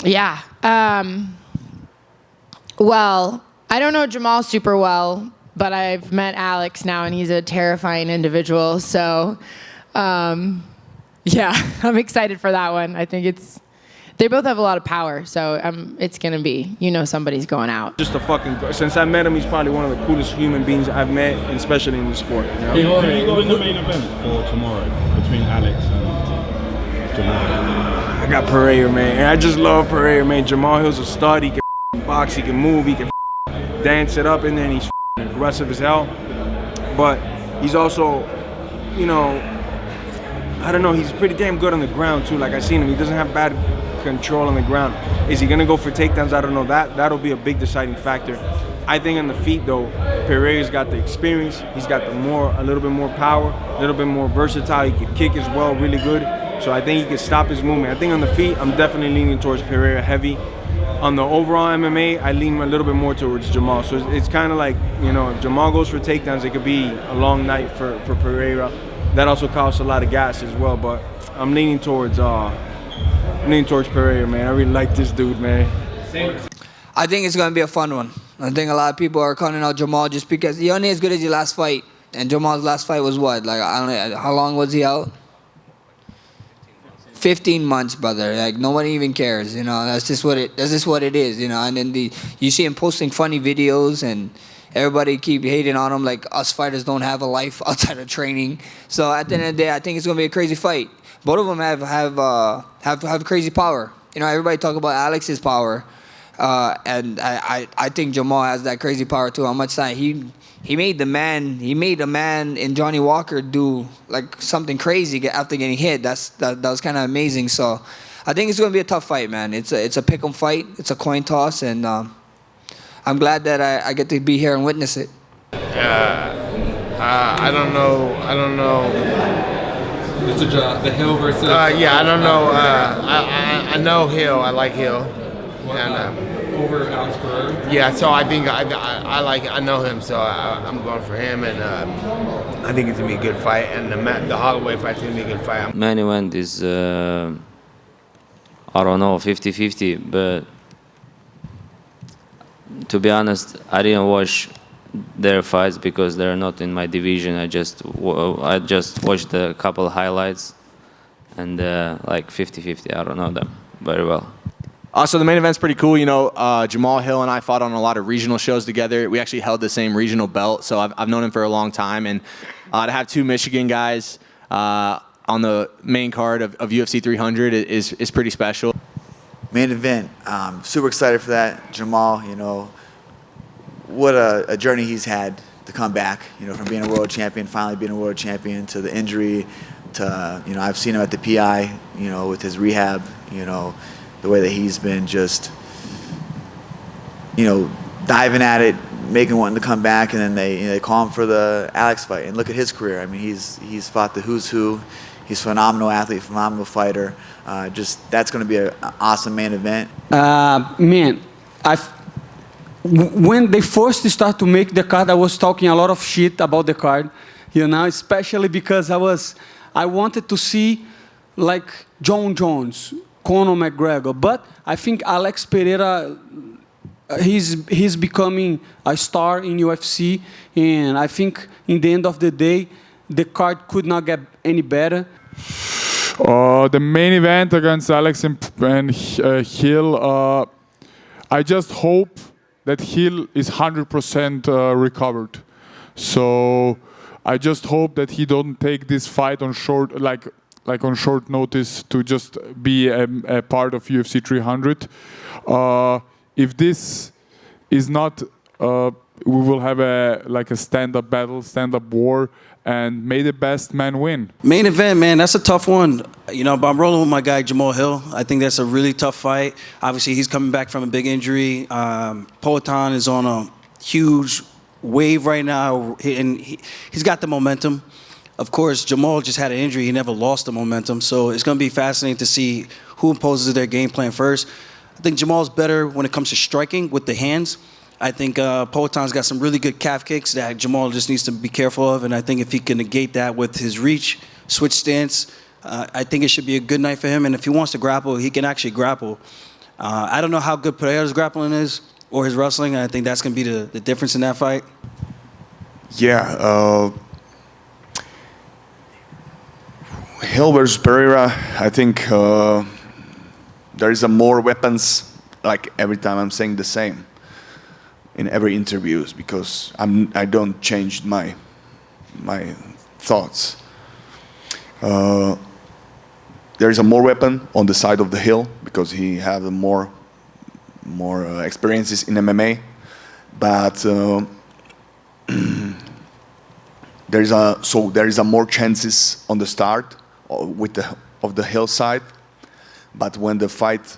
Yeah. Well, I don't know Jamahal super well, but I've met Alex now, and he's a terrifying individual. So, yeah, I'm excited for that one. I think they both have a lot of power, so it's going to be, somebody's going out. Just since I met him, he's probably one of the coolest human beings I've met, and especially in the sport. Who you got in the main event for tomorrow between Alex and Jamahal? I got Pereira, man. And I just love Pereira, man. Jamahal Hill's a stud. He can box, he can move, he can dance it up, and then he's aggressive as hell. But he's also, I don't know, he's pretty damn good on the ground too. Like I seen him, he doesn't have bad control on the ground. Is he gonna go for takedowns? I don't know. That'll be a big deciding factor. I think on the feet though, Pereira's got the experience. He's got a little bit more power, a little bit more versatile. He can kick as well, really good. So I think he can stop his movement. I think on the feet, I'm definitely leaning towards Pereira heavy. On the overall MMA, I lean a little bit more towards Jamahal. So it's kind of like, if Jamahal goes for takedowns, it could be a long night for Pereira. That also costs a lot of gas as well. But I'm leaning towards Pereira, man. I really like this dude, man. I think it's going to be a fun one. I think a lot of people are counting out Jamahal just because he only as good as your last fight. And Jamal's last fight was what? Like, I don't know, how long was he out? 15 months, brother. Like, nobody even cares, That's just what it is, And then you see him posting funny videos, and everybody keep hating on him like us fighters don't have a life outside of training. So at the end of the day, I think it's gonna be a crazy fight. Both of them have crazy power. Everybody talk about Alex's power, and I think Jamahal has that crazy power too. How much time he made a man in Johnny Walker do like something crazy after getting hit. That was kind of amazing. So I think it's going to be a tough fight, man. It's a pick'em fight. It's a coin toss, and I'm glad that I get to be here and witness it. I don't know. It's the Hill versus. Yeah, I don't know. I know Hill. I like Hill. Over Alex Pereira? Yeah, so I think I know him, so I'm going for him, and I think it's gonna be a good fight. And the Holloway fight's gonna be a good fight. Main event is I don't know, 50-50, but to be honest, I didn't watch their fights because they're not in my division. I just watched a couple highlights, and like 50-50. I don't know them very well. So the main event's pretty cool. Jamahal Hill and I fought on a lot of regional shows together. We actually held the same regional belt, so I've known him for a long time. And to have two Michigan guys on the main card of UFC 300 is pretty special. Main event, super excited for that. Jamahal, what a journey he's had to come back, from being a world champion, finally being a world champion, to the injury, to, I've seen him at the PI, with his rehab, the way that he's been just, diving at it, wanting to come back, and then they call him for the Alex fight. And look at his career. I mean, he's fought the who's who. He's a phenomenal athlete, phenomenal fighter. That's going to be an awesome main event. When they first start to make the card, I was talking a lot of shit about the card, especially because I wanted to see like John Jones, Conor McGregor, but I think Alex Pereira, he's becoming a star in UFC, and I think in the end of the day, the card could not get any better. The main event against Alex and Hill, I just hope that Hill is 100% recovered. So I just hope that he don't take this fight on short, on short notice to just be a part of UFC 300. If this is not, we will have a stand-up battle, stand-up war, and may the best man win. Main event, man, that's a tough one. But I'm rolling with my guy Jamahal Hill. I think that's a really tough fight. Obviously, he's coming back from a big injury. Poatan is on a huge wave right now, and he's got the momentum. Of course, Jamahal just had an injury. He never lost the momentum. So it's going to be fascinating to see who imposes their game plan first. I think Jamal's better when it comes to striking with the hands. I think Poatan's got some really good calf kicks that Jamahal just needs to be careful of. And I think if he can negate that with his reach, switch stance, I think it should be a good night for him. And if he wants to grapple, he can actually grapple. I don't know how good Pereira's grappling is or his wrestling. I think that's going to be the difference in that fight. Yeah. Hill versus Pereira, I think there is a more weapons. Like every time I'm saying the same in every interviews because I don't change my thoughts. There is a more weapon on the side of the Hill because he has more experiences in MMA, but there is a more chances on the start of the Hill side, but when the fight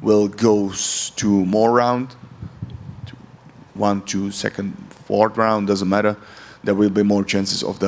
will goes to more round, 1, 2, second, fourth round, doesn't matter. There will be more chances of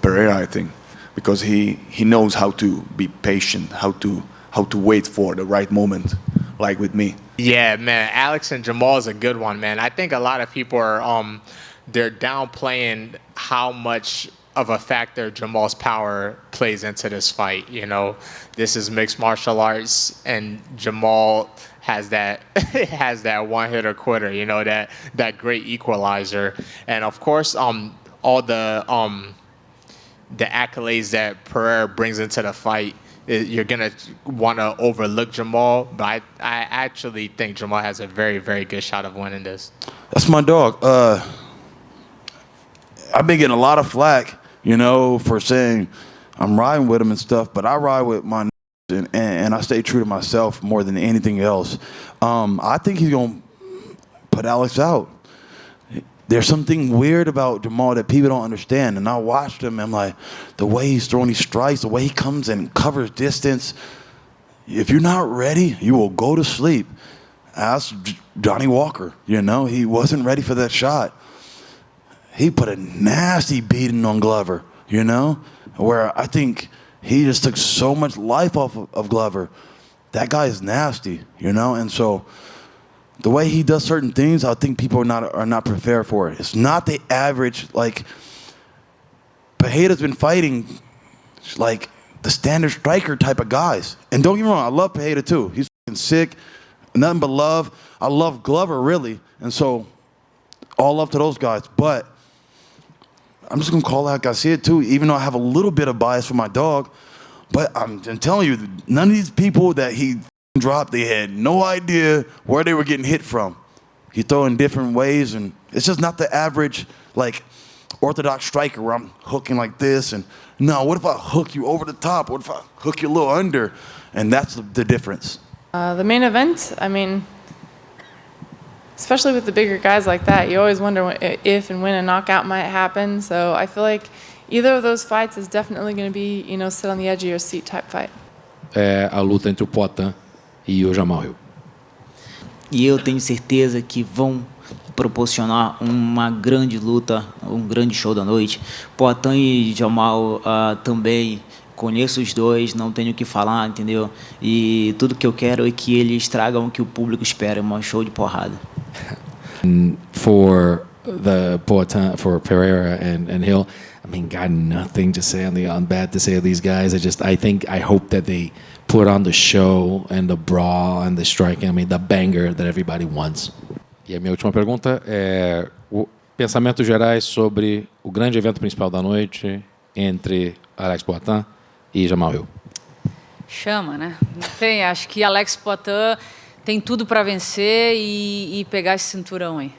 Pereira, I think, because he knows how to be patient, how to wait for the right moment, like with me. Yeah, man, Alex and Jamahal is a good one, man. I think a lot of people are they're downplaying how much of a factor Jamahal's power plays into this fight. You know, this is mixed martial arts, and Jamahal has that one hitter quitter. You know, that great equalizer, and of course, all the accolades that Pereira brings into the fight. You're gonna want to overlook Jamahal, but I actually think Jamahal has a very, very good shot of winning this. That's my dog. I've been getting a lot of flack, you know, for saying I'm riding with him and stuff, but I ride with my and I stay true to myself more than anything else. I think he's going to put Alex out. There's something weird about Jamahal that people don't understand, and I watched him, and I'm like, the way he's throwing these strikes, the way he comes and covers distance, if you're not ready, you will go to sleep. Ask Johnny Walker, you know, he wasn't ready for that shot. He put a nasty beating on Glover, you know, where I think he just took so much life off of Glover. That guy is nasty, you know, and so the way he does certain things, I think people are not prepared for it. It's not the average, like, Pereira's been fighting, like, the standard striker type of guys. And don't get me wrong, I love Pereira too. He's fucking sick, nothing but love. I love Glover, really. And so, all love to those guys. But I'm just going to call out Garcia too, even though I have a little bit of bias for my dog. But I'm telling you, none of these people that he dropped, they had no idea where they were getting hit from. He throw in different ways, and it's just not the average, like, orthodox striker where I'm hooking like this. And no, what if I hook you over the top? What if I hook you a little under? And that's the difference. The main event, I mean, especially with the bigger guys like that, you always wonder if and when a knockout might happen. So I feel like either of those fights is definitely going to be, you know, sit on the edge of your seat type fight. É a luta entre o Poatan e o Jamahal Hill. E eu tenho certeza que vão proporcionar uma grande luta, um grande show da noite. Poatan e Jamahal também conheço os dois, não tenho o que falar, entendeu? E tudo que eu quero é que eles tragam o que o público espera, um show de porrada. For the Poatan, for Pereira and Hill, I mean, got nothing to say on bad to say of these guys. I hope that they put on the show and the brawl and the striking. I mean, the banger that everybody wants. E a minha última pergunta é pensamentos gerais sobre o grande evento principal da noite entre Alex Poatan e Jamahal Hill. Chama, né? Não tem, acho que Alex Poatan tem tudo para vencer e pegar esse cinturão aí.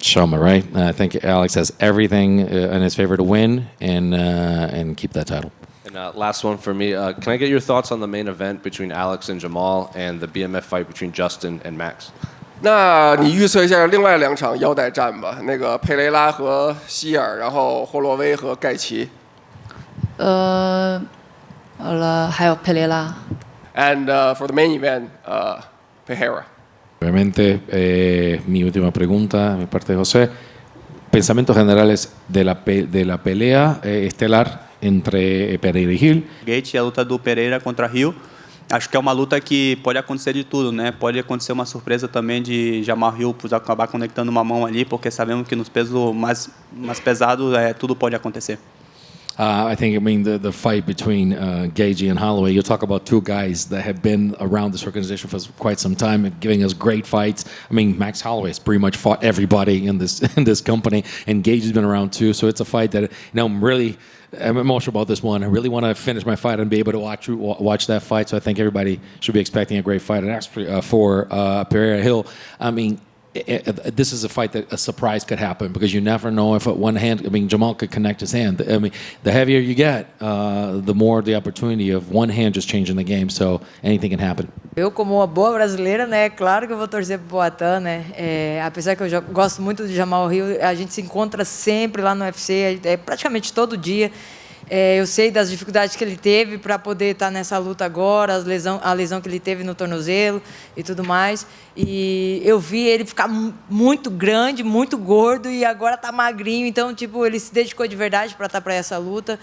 Chama, right? I think Alex has everything in his favor to win and keep that title. And last one for me. Can I get your thoughts on the main event between Alex and Jamahal and the BMF fight between Justin and Max? 那你预测一下另外2场腰带战吧，那个佩雷拉和希尔，然后霍洛威和盖奇。还有佩雷拉。And for the main event, Pereira. Obviamente, mi última pregunta, mi parte de José. Pensamientos generales de la pelea estelar entre Pereira e Hill. A luta do Pereira contra Hill. Acho que é uma luta que pode acontecer de tudo, né? Pode acontecer uma surpresa também de Jamahal Hill acabar conectando uma mão ali, porque sabemos que nos pesos mais pesados tudo pode acontecer. I mean, the fight between Gagey and Holloway, you talk about two guys that have been around this organization for quite some time and giving us great fights. I mean, Max Holloway has pretty much fought everybody in this company, and Gagey's been around too. So it's a fight that, I'm emotional about this one. I really want to finish my fight and be able to watch that fight. So I think everybody should be expecting a great fight. And actually, for Pereira Hill, I mean, this is a fight that a surprise could happen because you never know if at one hand, Jamal could connect his hand. I mean, the heavier you get, the more the opportunity of one hand just changing the game. So anything can happen. Eu, como uma boa brasileira, né, claro que eu vou torcer pro Poatan, né, apesar que eu gosto muito do Jamahal Hill, a gente se encontra sempre lá no UFC, praticamente todo dia. Eu sei das dificuldades que ele teve para poder estar nessa luta agora, a lesão que ele teve no tornozelo e tudo mais. E eu vi ele ficar muito grande, muito gordo e agora tá magrinho. Então, tipo, ele se dedicou de verdade para estar para essa luta.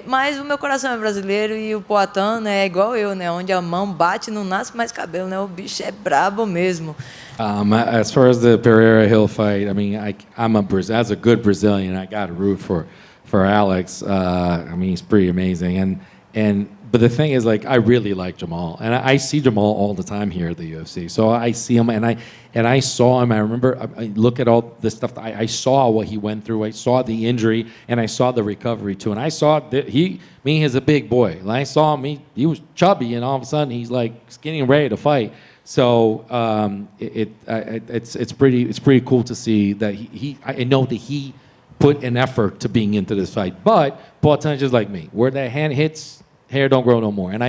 Mas o meu coração é brasileiro e o Poatan, né, é igual eu, né, onde a mão bate não nasce mais cabelo, né? O bicho é brabo mesmo. As far as the Pereira Hill fight, I mean, as a good Brazilian, I got to root for Alex. I mean, he's pretty amazing. But the thing is, like, I really like Jamahal, and I see Jamahal all the time here at the UFC. So I see him, and I saw him. I remember, I look at all this stuff. I saw what he went through. I saw the injury, and I saw the recovery too. And I saw that he's a big boy. And I saw him. He was chubby, and all of a sudden he's like skinny and ready to fight. So it's pretty cool to see that I know that he put an effort to being into this fight. But Poatan is just like me. Where that hand hits, hair don't grow no more. And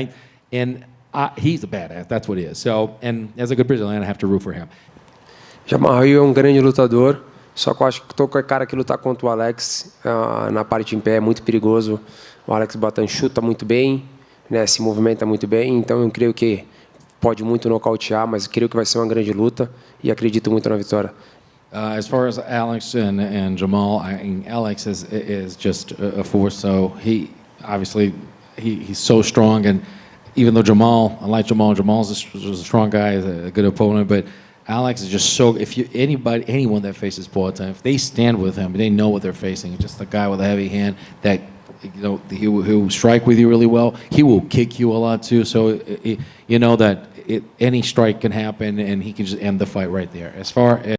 he's a badass. That's what he is. So, and as a good Brazilian, I have to root for him. Jamahal Hill é grande lutador, só que eu acho que qualquer cara que lutar contra o Alex na parte em pé é muito perigoso. O Alex Poatan chuta muito bem, né, se movimenta muito bem, então eu creio que pode muito nocautear, mas creio que vai ser uma grande luta e acredito muito na vitória. As far as Alex and Jamal, Alex is just a force. So he obviously he's so strong, and even though I like Jamal's a strong guy, a good opponent, but Alex is just so. If anyone that faces Poatan, if they stand with him, they know what they're facing. Just a guy with a heavy hand that he'll strike with you really well. He will kick you a lot too. So you know that any strike can happen, and he can just end the fight right there. As far as